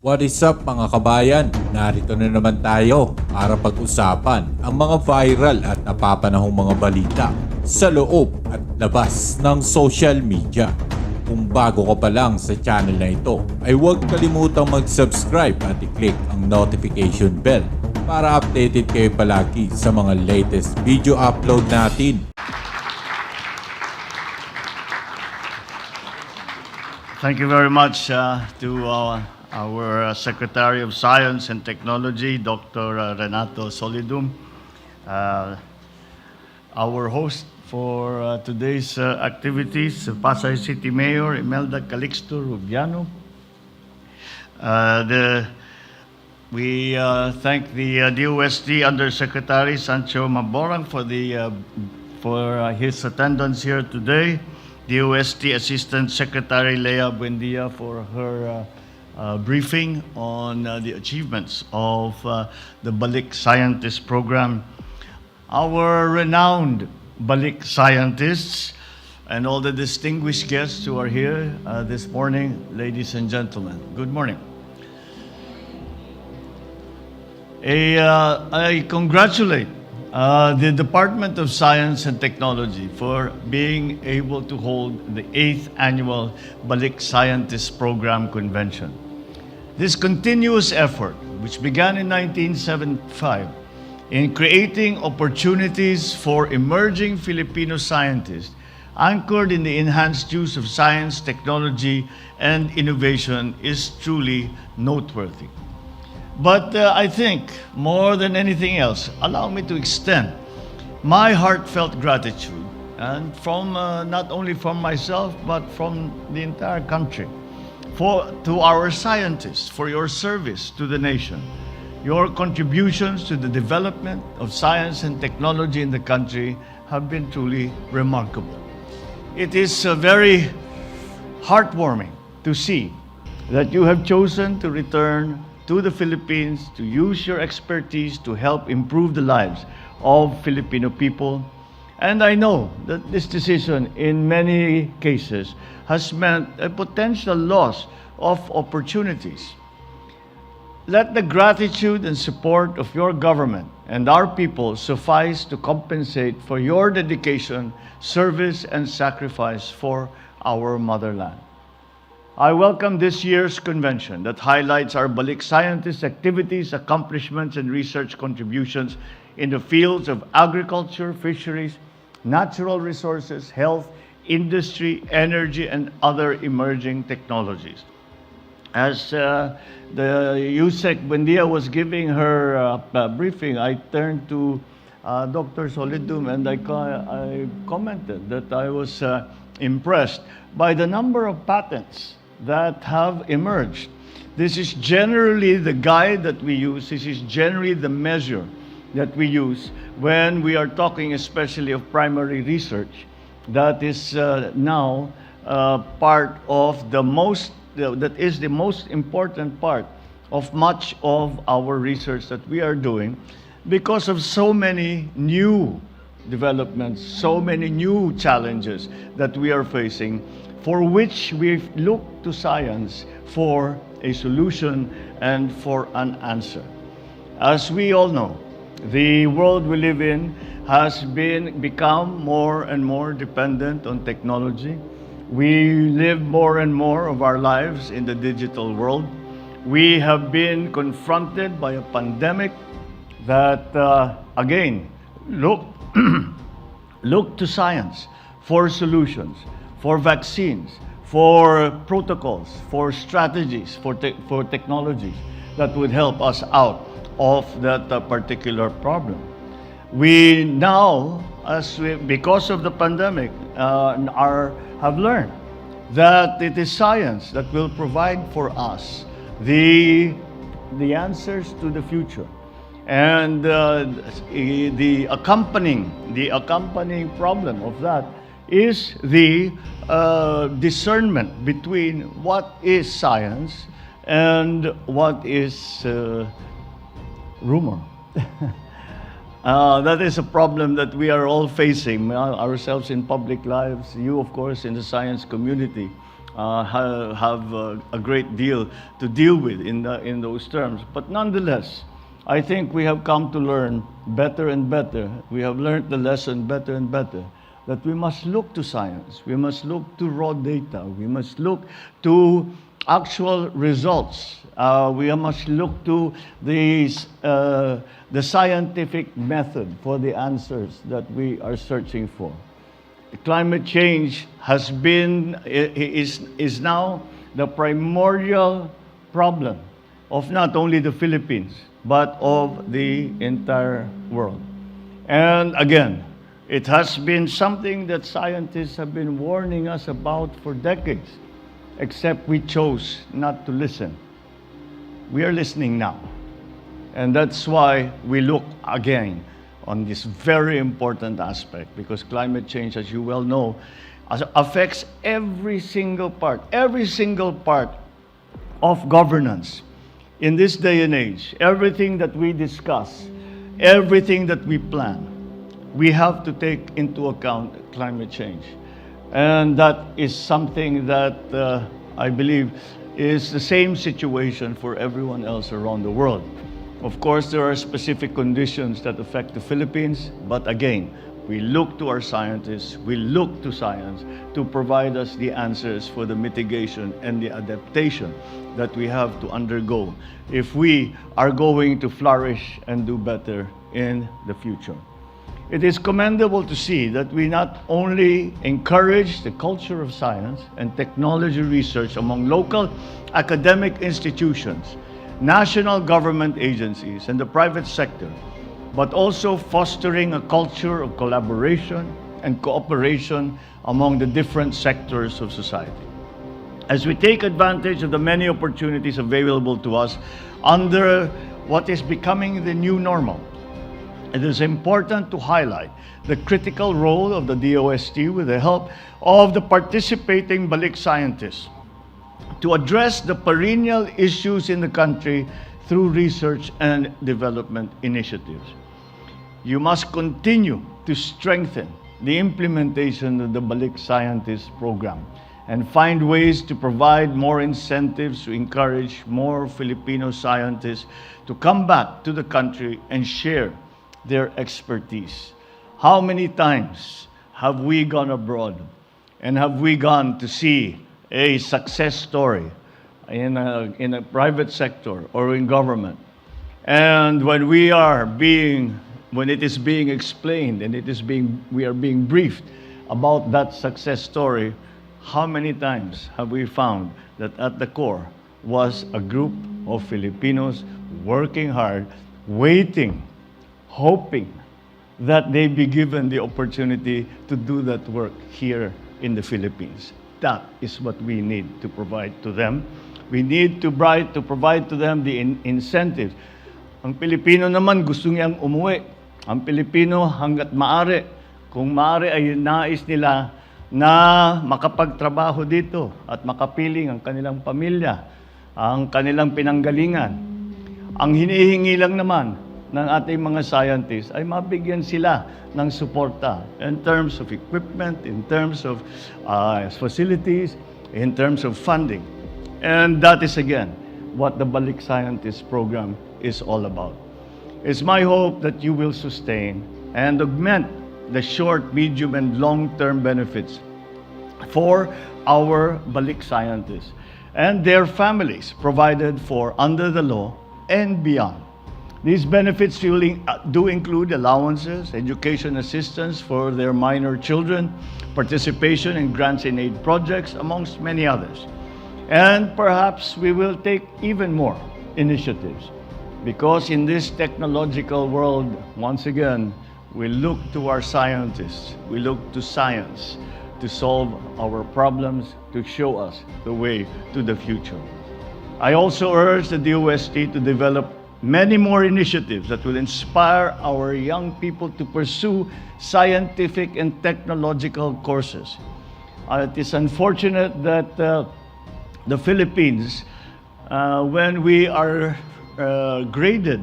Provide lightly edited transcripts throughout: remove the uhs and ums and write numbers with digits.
What is up mga kabayan? Narito na naman tayo para pag-usapan ang mga viral at napapanahong mga balita sa loob at labas ng social media. Kung bago ka pa lang sa channel na ito, ay huwag kalimutang mag-subscribe at i-click ang notification bell para updated kayo palagi sa mga latest video upload natin. Thank you very much to our Secretary of Science and Technology, Dr. Renato Solidum, our host for today's activities, Pasay City Mayor Imelda Calixto Rubiano. We thank the DOST Undersecretary Sancho Maborang for his attendance here today. DOST Assistant Secretary Lea Buendia for her briefing on the achievements of the Balik Scientist Program. Our renowned Balik scientists and all the distinguished guests who are here this morning, ladies and gentlemen, good morning. I congratulate the Department of Science and Technology for being able to hold the 8th Annual Balik Scientist Program Convention. This continuous effort, which began in 1975, in creating opportunities for emerging Filipino scientists, anchored in the enhanced use of science, technology, and innovation, is truly noteworthy. But I think, more than anything else, allow me to extend my heartfelt gratitude, and from not only from myself, but from the entire country, to our scientists for your service to the nation. Your contributions to the development of science and technology in the country have been truly remarkable. It is very heartwarming to see that you have chosen to return to the Philippines to use your expertise to help improve the lives of Filipino people. And I know that this decision in many cases has meant a potential loss of opportunities. Let the gratitude and support of your government and our people suffice to compensate for your dedication, service, and sacrifice for our motherland. I welcome this year's convention that highlights our Balik scientists' activities, accomplishments, and research contributions in the fields of agriculture, fisheries, natural resources, health, industry, energy, and other emerging technologies. As the USEC Buendia was giving her briefing, I turned to Dr. Solidum and I commented that I was impressed by the number of patents that have emerged. This is generally the guide that we use. This is generally the measure that we use when we are talking especially of primary research. That is now part of the most important part of much of our research that we are doing because of so many new developments, so many new challenges that we are facing, for which we look to science for a solution and for an answer. As we all know, the world we live in has become more and more dependent on technology. We live more and more of our lives in the digital world. We have been confronted by a pandemic that, again, look to science for solutions, for vaccines, for protocols, for strategies, for technologies that would help us out of that particular problem. We now, because of the pandemic, have learned that it is science that will provide for us the answers to the future. And the accompanying problem of that is the discernment between what is science and what is rumor. That is a problem that we are all facing, ourselves in public lives, you of course in the science community. have a great deal to deal with in those terms. But nonetheless, I think we have come to learn better and better. We have learned the lesson better and better, that we must look to science. We must look to raw data. We must look to actual results. We must look to the scientific method for the answers that we are searching for. Climate change is now the primordial problem of not only the Philippines, but of the entire world. And again, it has been something that scientists have been warning us about for decades, except we chose not to listen. We are listening now. And that's why we look again on this very important aspect, because climate change, as you well know, affects every single part of governance. In this day and age, everything that we discuss, everything that we plan, we have to take into account climate change. And that is something that I believe is the same situation for everyone else around the world. Of course, there are specific conditions that affect the Philippines, but again, we look to our scientists, we look to science to provide us the answers for the mitigation and the adaptation that we have to undergo if we are going to flourish and do better in the future. It is commendable to see that we not only encourage the culture of science and technology research among local academic institutions, national government agencies, and the private sector, but also fostering a culture of collaboration and cooperation among the different sectors of society. As we take advantage of the many opportunities available to us under what is becoming the new normal, it is important to highlight the critical role of the DOST with the help of the participating Balik scientists to address the perennial issues in the country through research and development initiatives. You must continue to strengthen the implementation of the Balik Scientist Program and find ways to provide more incentives to encourage more Filipino scientists to come back to the country and share their expertise. How many times have we gone abroad and have we gone to see a success story in a private sector or in government? And when it is being explained and we are being briefed about that success story, how many times have we found that at the core was a group of Filipinos working hard, waiting, hoping that they be given the opportunity to do that work here in the Philippines. That is what we need to provide to them. We need to provide to them the incentives. Ang Pilipino naman gusto niyang umuwi. Ang Pilipino hanggat maaari, kung maaari ay nais nila na makapagtrabaho dito at makapiling ang kanilang pamilya, ang kanilang pinanggalingan. Ang hinihingi lang naman ng ating mga scientists ay mabigyan sila ng suporta in terms of equipment, in terms of facilities, in terms of funding. And that is again what the Balik Scientist Program is all about. It's my hope that you will sustain and augment the short, medium, and long-term benefits for our Balik scientists and their families provided for under the law and beyond. These benefits do include allowances, education assistance for their minor children, participation in grants and aid projects, amongst many others. And perhaps we will take even more initiatives, because in this technological world, once again, we look to our scientists, we look to science to solve our problems, to show us the way to the future. I also urge the DOST to develop many more initiatives that will inspire our young people to pursue scientific and technological courses. It is unfortunate that the Philippines, when we are graded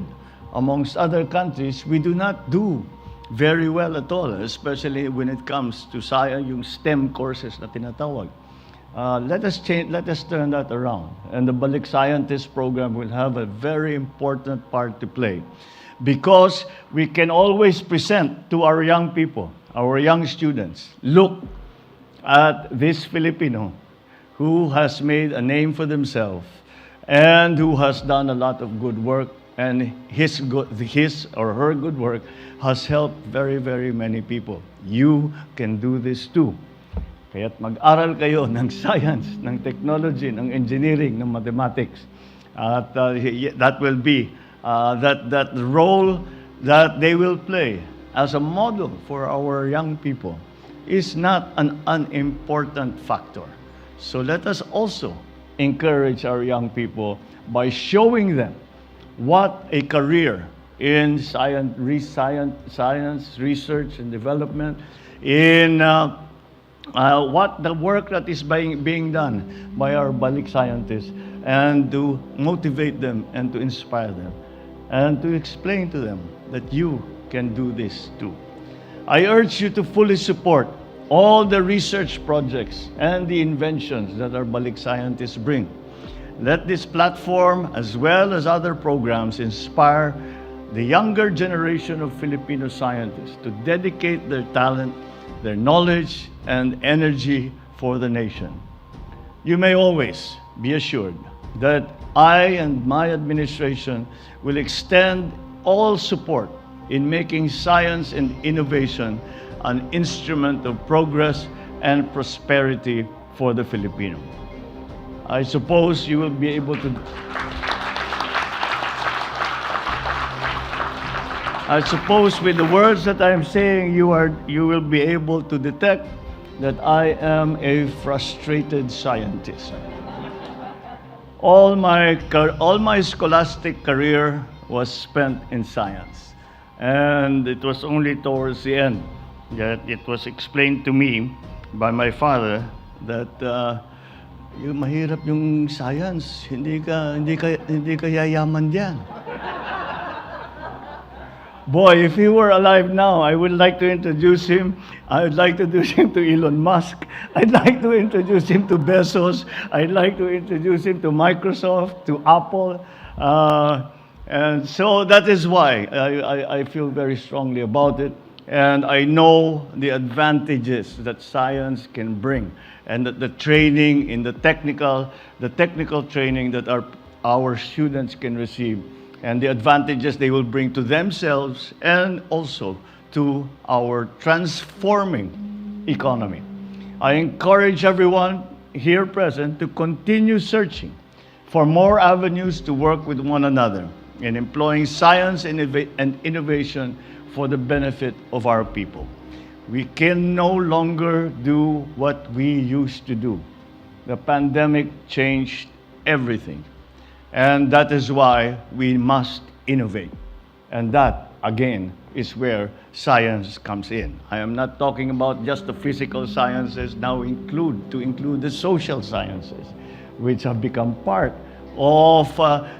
amongst other countries, we do not do very well at all, especially when it comes to science, yung STEM courses na tinatawag. Let us turn that around. And the Balik Scientist program will have a very important part to play, because we can always present to our young people, our young students, look at this Filipino who has made a name for themselves and who has done a lot of good work, and his or her good work has helped very, very many people. You can do this too. Kaya't mag-aral kayo ng science, ng technology, ng engineering, ng mathematics. At that will be that role that they will play as a model for our young people is not an unimportant factor. So let us also encourage our young people by showing them what a career in science, research and development, in what the work that is being done by our Balik scientists, and to motivate them and to inspire them and to explain to them that you can do this too. I urge you to fully support all the research projects and the inventions that our Balik scientists bring. Let this platform, as well as other programs, inspire the younger generation of Filipino scientists to dedicate their talent, their knowledge, and energy for the nation. You may always be assured that I and my administration will extend all support in making science and innovation an instrument of progress and prosperity for the Filipino. I suppose you will be able to... I suppose with the words that I am saying, you will be able to detect that I am a frustrated scientist. All my scholastic career was spent in science, and it was only towards the end that it was explained to me by my father that mahirap yung science, hindi ka yayaman diyan. Boy, if he were alive now, I would like to introduce him. I would like to introduce him to Elon Musk. I'd like to introduce him to Bezos. I'd like to introduce him to Microsoft, to Apple. And so that is why I feel very strongly about it. And I know the advantages that science can bring, and that the training in the technical training that our students can receive, and the advantages they will bring to themselves and also to our transforming economy. I encourage everyone here present to continue searching for more avenues to work with one another in employing science and innovation for the benefit of our people. We can no longer do what we used to do. The pandemic changed everything. And that is why we must innovate. And that, again, is where science comes in. I am not talking about just the physical sciences, now include the social sciences, which have become part of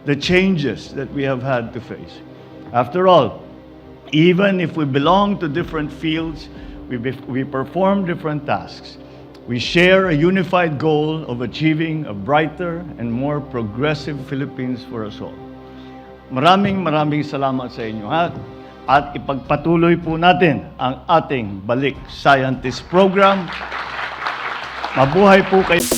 the changes that we have had to face. After all, even if we belong to different fields, we perform different tasks, we share a unified goal of achieving a brighter and more progressive Philippines for us all. Maraming salamat sa inyo at ipagpatuloy po natin ang ating Balik Scientist Program. Mabuhay po kayo.